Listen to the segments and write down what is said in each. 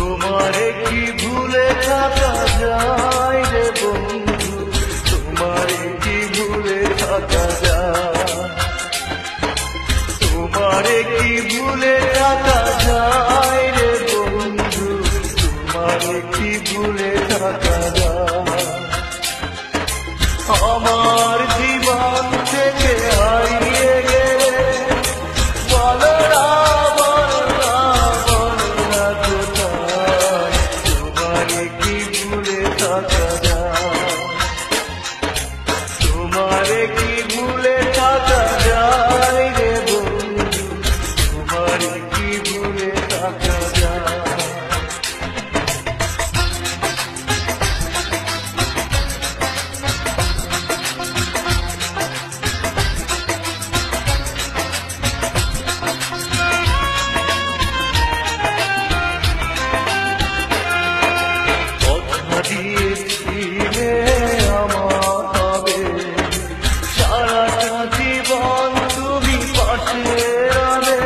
তোমারে কি ভুলে থাকা যায় রে বন্ধু, তোমারে কি ভুলে থাকা যায়, তোমারে কি ভুলে থাকা যায় রে বন্ধু, তোমারে কি ভুলে থাকা যায়। আমার জীবন থেকে হারিয়ে গেলে বলো না, বলো না, বলো না কোথায়, তোমারে কি ভুলে থাকা যায়, তোমারে কি ভুলে থাকা যায় রে বন্ধু, তোমারে কি ভুলে থাকা যায়। দিয়েছিলে আমার হবে, সারাটা জীবন তুমি পাশে রবে,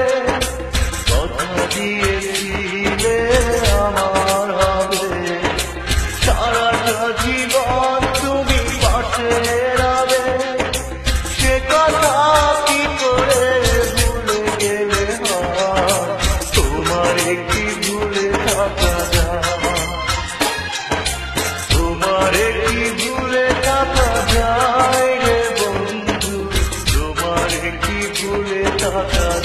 কথা দিয়েছিলে আমার হবে, সারাটা জীবন তুমি পাশে রবে, সে কথা কি করে ভুলে গেলে হয়, তোমারে কি ভুলে থাকা যায়, তোমারে কি ভুলে থাকা যায় রে বন্ধু, তোমারে কি ভুলে থাকা যায়।